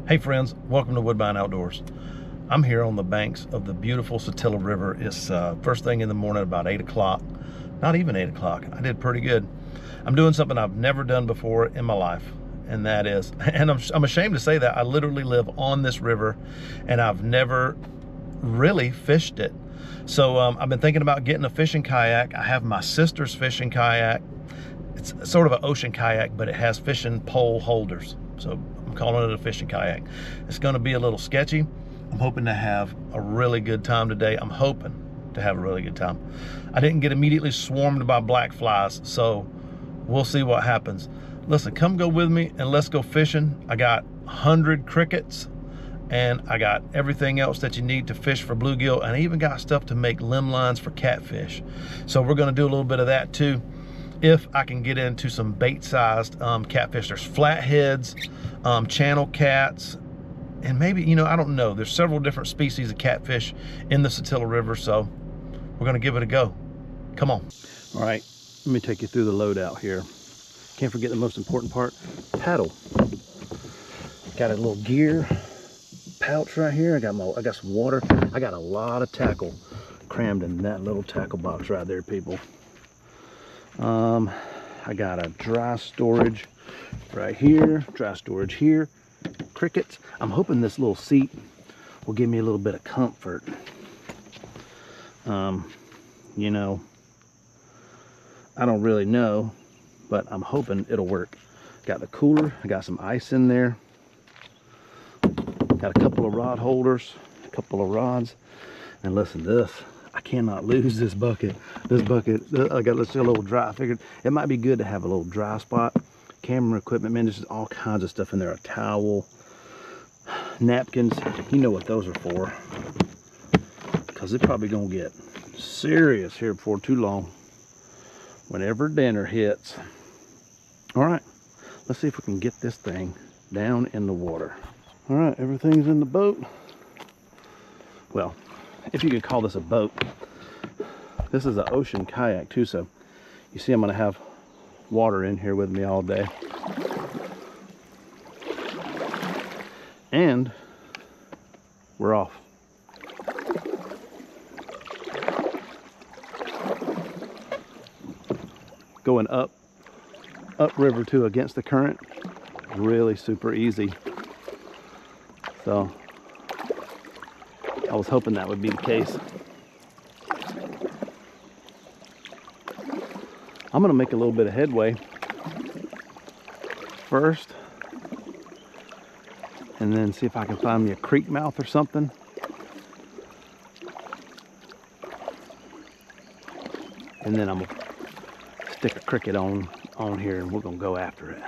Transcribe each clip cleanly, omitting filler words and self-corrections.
Hey friends, welcome to Woodbine Outdoors. I'm here on the banks of the beautiful Satilla River. It's first thing in the morning, about 8 o'clock. Not even 8 o'clock. I did pretty good. I'm doing something I've never done before in my life, and that is, and I'm ashamed to say that, I literally live on this river, and I've never really fished it. So I've been thinking about getting a fishing kayak. I have my sister's fishing kayak. It's sort of an ocean kayak, but it has fishing pole holders. So I'm calling it a fishing kayak. It's gonna be a little sketchy. I'm hoping to have a really good time today. I'm hoping to have a really good time. I didn't get immediately swarmed by black flies, so we'll see what happens. Listen, come go with me and let's go fishing. I got 100 crickets and I got everything else that you need to fish for bluegill, and I even got stuff to make limb lines for catfish. So we're gonna do a little bit of that too, if I can get into some bait-sized catfish. There's flatheads, channel cats, and maybe, you know, I don't know. There's several different species of catfish in the Satilla River, so we're gonna give it a go. Come on. All right, let me take you through the loadout here. Can't forget the most important part, paddle. Got a little gear pouch right here. I got some water. I got a lot of tackle crammed in that little tackle box right there, people. I got a dry storage right here, dry storage here, crickets. I'm hoping this little seat will give me a little bit of comfort. You know, I don't really know, but I'm hoping it'll work. Got the cooler, I got some ice in there. Got a couple of rod holders, a couple of rods, and listen to this. I cannot lose this bucket. This bucket, I got, let's see, a little dry. I figured it might be good to have a little dry spot. Camera equipment, man, there's just all kinds of stuff in there. A towel, napkins, you know what those are for. Because it's probably gonna get serious here before too long, whenever dinner hits. All right, let's see if we can get this thing down in the water. All right, everything's in the boat. Well, if you could call this a boat. This is an ocean kayak too, so you see I'm gonna have water in here with me all day. And we're off. Going upriver too, against the current, really super easy. So I was hoping that would be the case. I'm gonna make a little bit of headway first, and then see if I can find me a creek mouth or something. And then I'm gonna stick a cricket on here, and we're gonna go after it.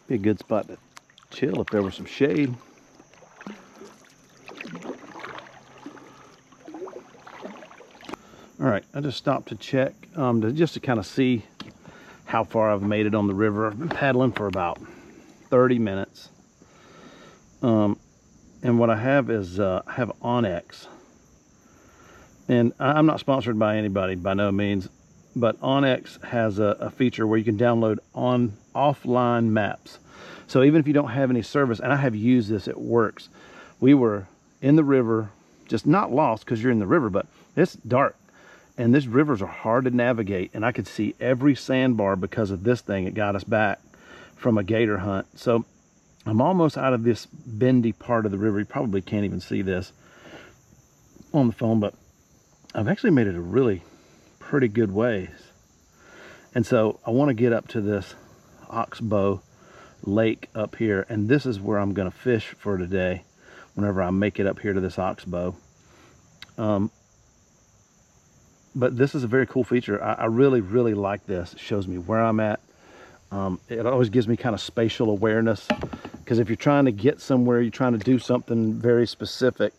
Be a good spot to chill if there was some shade. All right, I just stopped to check, just to kind of see how far I've made it on the river. I've been paddling for about 30 minutes. And what I have is, I have Onyx. And I'm not sponsored by anybody, by no means, but Onyx has a feature where you can download offline maps. So even if you don't have any service, and I have used this, it works. We were in the river, just not lost because you're in the river, but it's dark. And these rivers are hard to navigate, and I could see every sandbar because of this thing. It got us back from a gator hunt. So I'm almost out of this bendy part of the river. You probably can't even see this on the phone, but I've actually made it a really pretty good ways. And so I want to get up to this Oxbow lake up here, and this is where I'm going to fish for today whenever I make it up here to this Oxbow. But this is a very cool feature. I really like this. It shows me where I'm at. It always gives me kind of spatial awareness, because if you're trying to get somewhere, you're trying to do something very specific,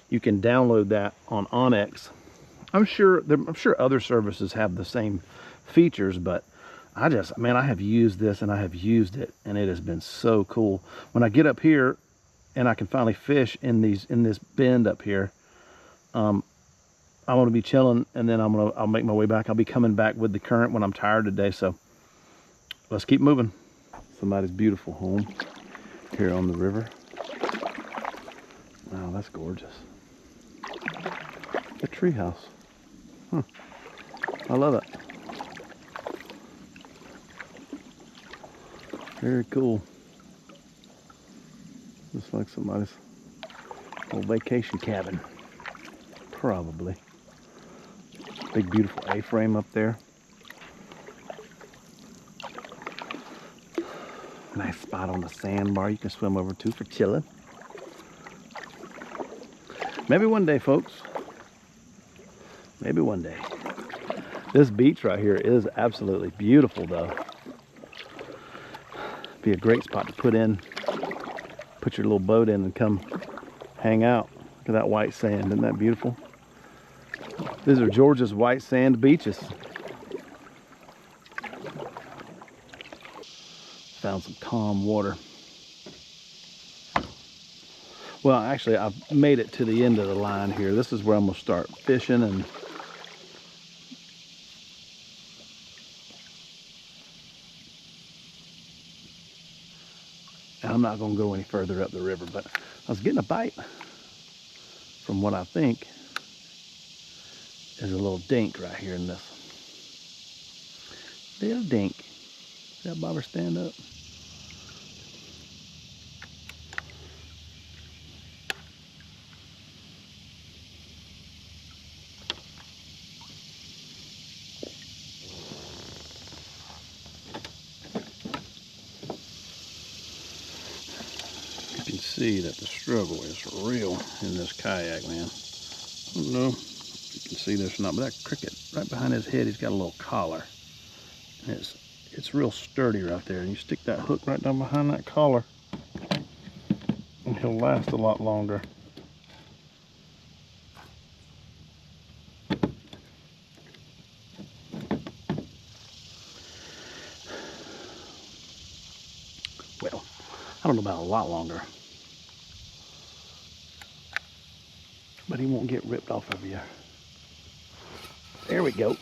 you can download that on Onyx. I'm sure other services have the same features, but I have used this, and I have used it, and it has been so cool. When I get up here and I can finally fish in this bend up here, I'm gonna be chilling, and then I'll make my way back. I'll be coming back with the current when I'm tired today, so let's keep moving. Somebody's beautiful home here on the river. Wow, that's gorgeous. A tree house. Huh. I love it. Very cool. Looks like somebody's old vacation cabin. Probably. Big beautiful A-frame up there. Nice spot on the sandbar you can swim over to for chilling. Maybe one day, folks. Maybe one day. This beach right here is absolutely beautiful, though. Be a great spot to put your little boat in and come hang out. Look at that white sand. Isn't that beautiful? These are Georgia's white sand beaches. Found some calm water. Well, actually, I've made it to the end of the line here. This is where I'm gonna start fishing, and I'm not gonna go any further up the river, but I was getting a bite from what I think is a little dink right here in this. Little dink. See that bobber stand up? You can see that the struggle is real in this kayak, man. I don't know if you can see this or not, but that cricket right behind his head, he's got a little collar. And it's real sturdy right there. And you stick that hook right down behind that collar, and he'll last a lot longer. Well, I don't know about a lot longer, but he won't get ripped off of you. There we go.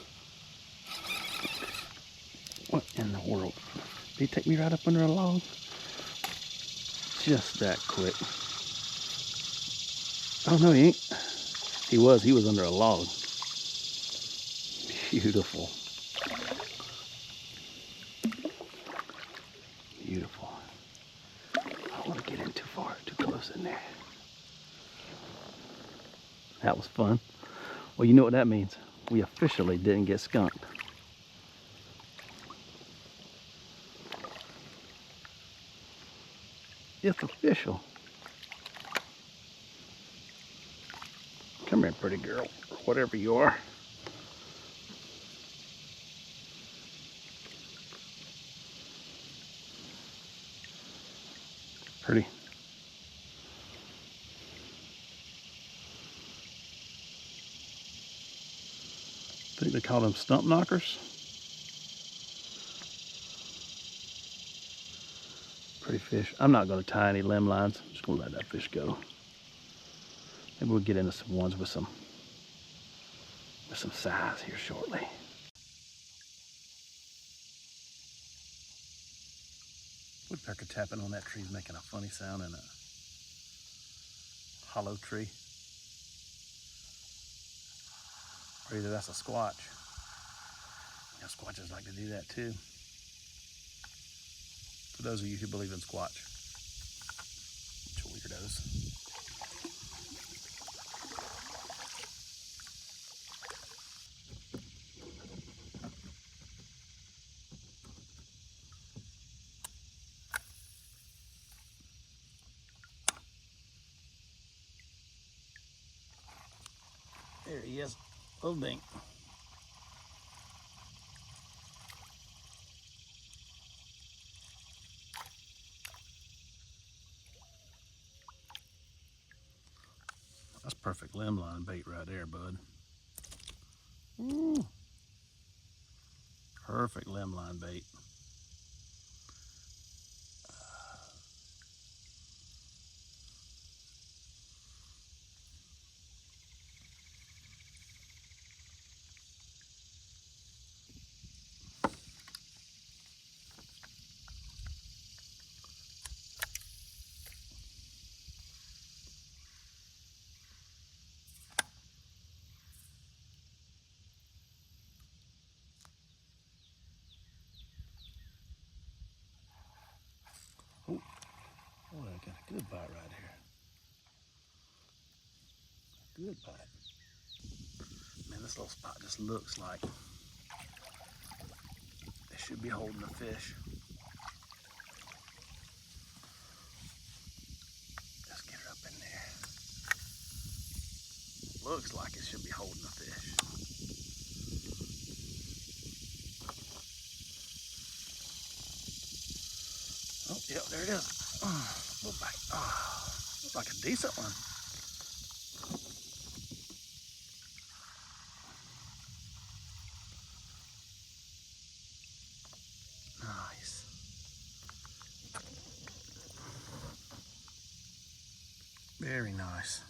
What in the world? Did he take me right up under a log? Just that quick. Oh no, he ain't. He was under a log. Beautiful. Beautiful. I don't want to get in too far, too close in there. That was fun. Well, you know what that means. We officially didn't get skunked. It's official. Come here, pretty girl, or whatever you are. Pretty. I think they call them stump knockers. Pretty fish. I'm not going to tie any limb lines. I'm just going to let that fish go. Maybe we'll get into some ones with some size here shortly. Woodpecker tapping on that tree is making a funny sound in a hollow tree. Or either that's a squatch. Yeah, squatches like to do that too. For those of you who believe in squatch. Bunch of weirdos. There he is, little dink. That's perfect limb line bait right there, bud. Ooh. Perfect limb line bait. Good bite right here. Good bite. Man, this little spot just looks like they should be holding a fish. Let's get her up in there. Looks like it should be holding a fish. Oh, yep, there it is. Little bite. Looks like a decent one. Nice. Very nice.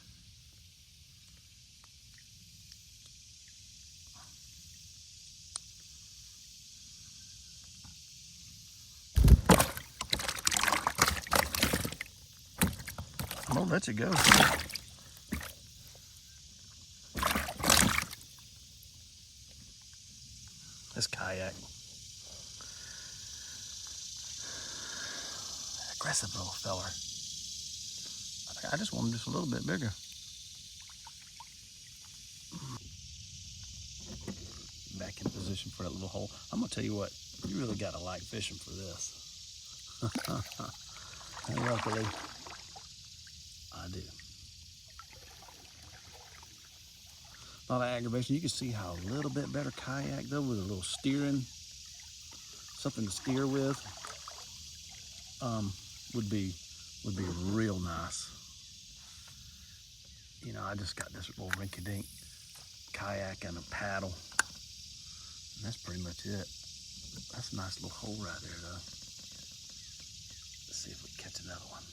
I'm gonna let you go. This kayak. Aggressive little feller. I just want him just a little bit bigger. Back in position for that little hole. I'm gonna tell you what, you really gotta like fishing for this. And luckily, I do. A lot of aggravation. You can see how a little bit better kayak though, with a little steering, something to steer with, would be real nice. You know, I just got this little rinky-dink kayak and a paddle, and that's pretty much it. That's a nice little hole right there though. Let's see if we can catch another one.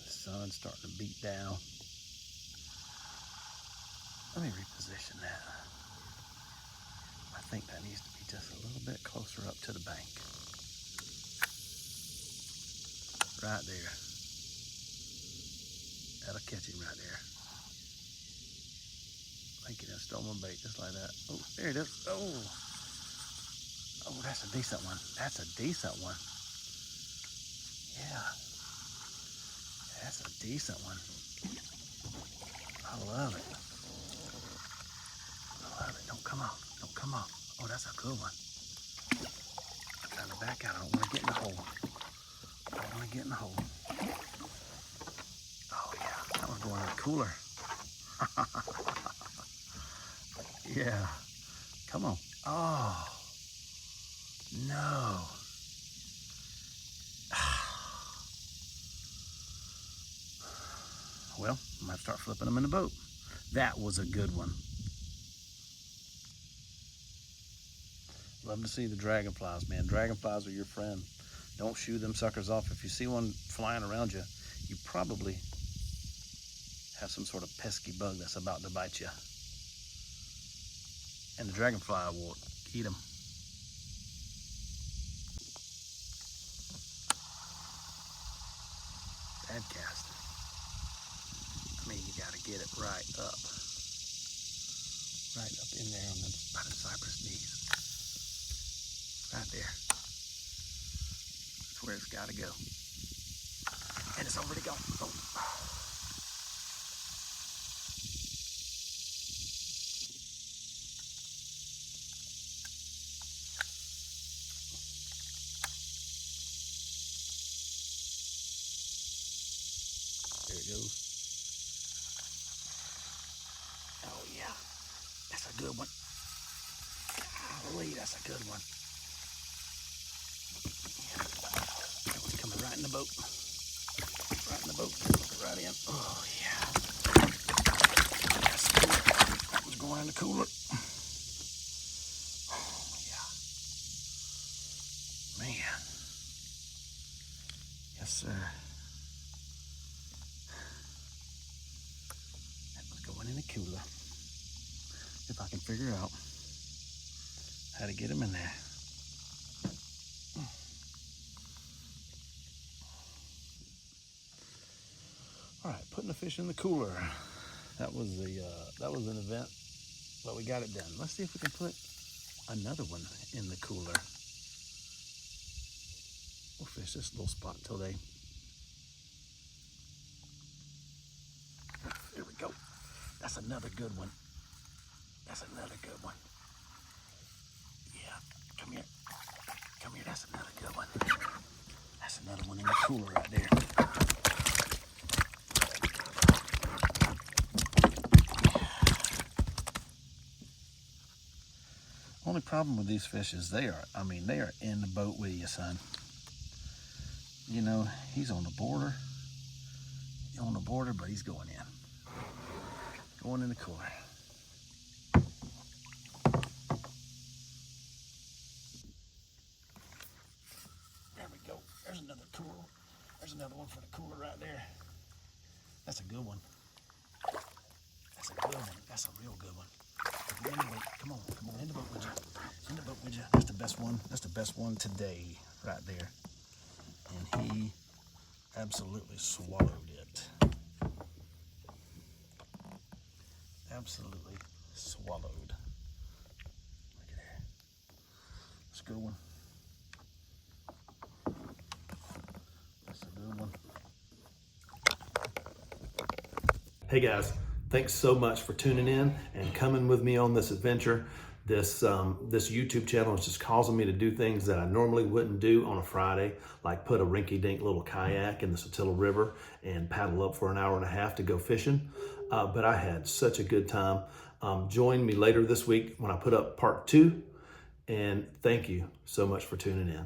The sun's starting to beat down. Let me reposition that. I think that needs to be just a little bit closer up to the bank. Right there. That'll catch him right there. I think he done stole my bait just like that. Oh, there it is. Oh, that's a decent one. That's a decent one. Yeah. That's a decent one. I love it. I love it. Don't come off. Don't come off. Oh, that's a good one. I'm trying to back out. I don't want to get in the hole. I don't want to get in the hole. Oh, yeah. That one's going in the cooler. Yeah. Come on. Oh. No. Well, I might start flipping them in the boat. That was a good one. Love to see the dragonflies, man. Dragonflies are your friend. Don't shoo them suckers off. If you see one flying around you, you probably have some sort of pesky bug that's about to bite you. And the dragonfly will eat them. Bad cast. I mean, you gotta get it right up in there on by the cypress knees. Right there. That's where it's gotta go. And it's already gone. Oh. There it goes. Oh yeah, that's a good one. Golly, that's a good one. That one's coming right in the boat. Right in the boat. Right in. Oh yeah. That's good. That one's going in the cooler. Oh yeah. Man. Yes, sir. In the cooler, if I can figure out how to get them in there. All right, putting the fish in the cooler. That was an event, but we got it done. Let's see if we can put another one in the cooler. We'll fish this little spot till they... There we go. That's another good one. That's another good one. Yeah, come here. Come here, that's another good one. That's another one in the cooler right there. Only problem with these fish is they are in the boat with you, son. You know, he's on the border. On the border, but he's going in. Going in the cooler. There we go. There's another cooler. There's another one for the cooler right there. That's a good one. That's a good one. That's a real good one. In the boat. Come on, in the boat with you. In the boat with you. That's the best one. That's the best one today, right there. And he absolutely swallowed it. Absolutely swallowed. Look at that. That's a good one. That's a good one. Hey guys, thanks so much for tuning in and coming with me on this adventure. This YouTube channel is just causing me to do things that I normally wouldn't do on a Friday, like put a rinky-dink little kayak in the Satilla River and paddle up for an hour and a half to go fishing. But I had such a good time. Join me later this week when I put up part 2. And thank you so much for tuning in.